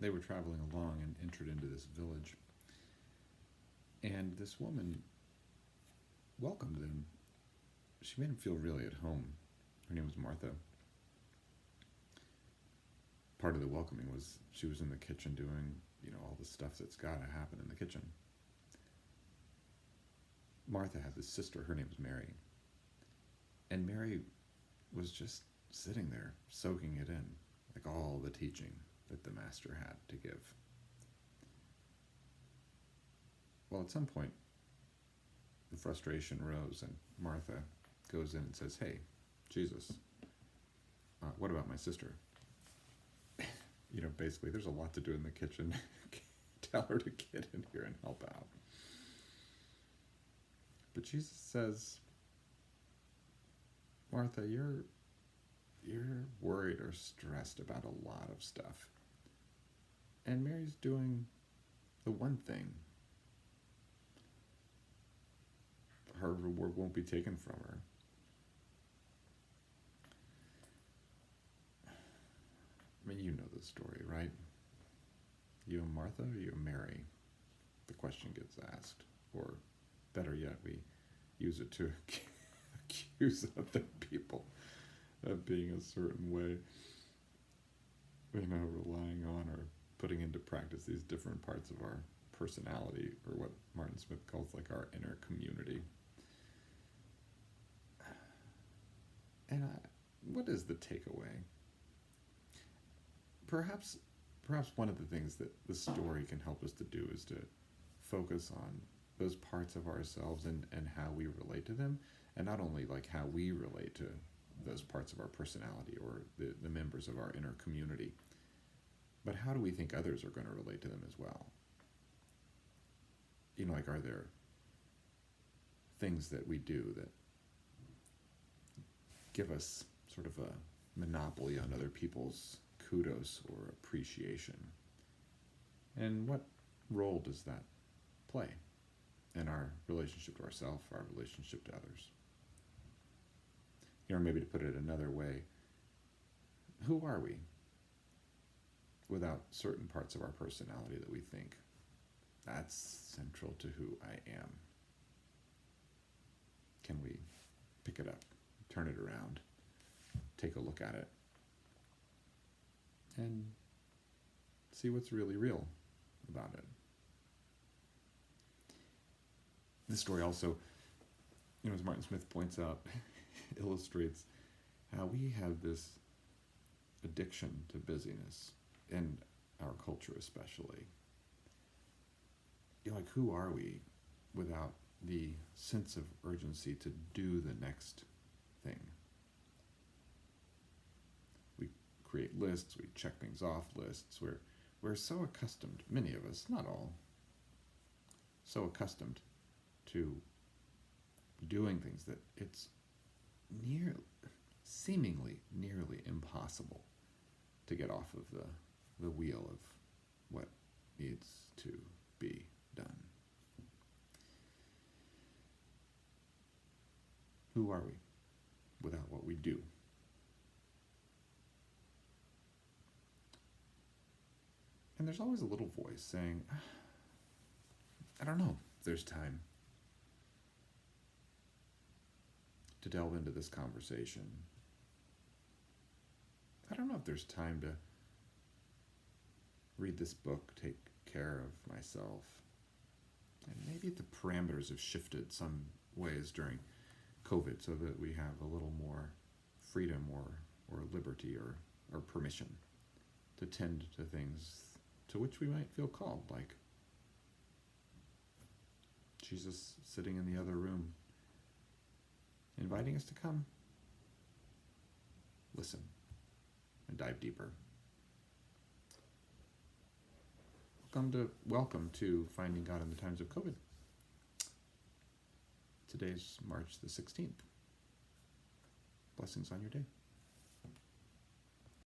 they were traveling along and entered into this village. And this woman welcomed them. She made them feel really at home. Her name was Martha. Part of the welcoming was she was in the kitchen doing, all the stuff that's got to happen in the kitchen. Martha had this sister, her name was Mary. And Mary was just sitting there, soaking it in, like all the teaching that the master had to give. Well, at some point, the frustration rose, and Martha goes in and says, "Hey, Jesus, what about my sister?" Basically, there's a lot to do in the kitchen. Tell her to get in here and help out. But Jesus says, "Martha, you're worried or stressed about a lot of stuff. And Mary's doing the one thing. Her reward won't be taken from her." I mean, you know the story, right? You and Martha or you and Mary? The question gets asked. Or better yet, we use it to accuse other people of being a certain way. Relying on or putting into practice these different parts of our personality, or what Martin Smith calls like our inner community. And what is the takeaway? Perhaps one of the things that the story can help us to do is to focus on those parts of ourselves and how we relate to them, and not only like how we relate to those parts of our personality or the members of our inner community, but how do we think others are going to relate to them as well? Are there things that we do that give us sort of a monopoly on other people's kudos or appreciation? And what role does that play in our relationship to ourselves, our relationship to others? Maybe to put it another way, who are we without certain parts of our personality that we think, that's central to who I am? Can we pick it up, turn it around, take a look at it, and see what's really real about it? This story also, as Martin Smith points out, illustrates how we have this addiction to busyness in our culture especially. Who are we without the sense of urgency to do the next thing? We create lists, we check things off lists. We're so accustomed, many of us, not all, so accustomed to doing things that it's seemingly nearly impossible to get off of the wheel of what needs to be done. Who are we without what we do? And there's always a little voice saying, I don't know if there's time to delve into this conversation. I don't know if there's time to read this book, take care of myself. And maybe the parameters have shifted some ways during COVID so that we have a little more freedom or liberty or permission to tend to things to which we might feel called, like Jesus sitting in the other room, inviting us to come, listen, and dive deeper. Welcome to Finding God in the Times of COVID. Today's March the 16th. Blessings on your day.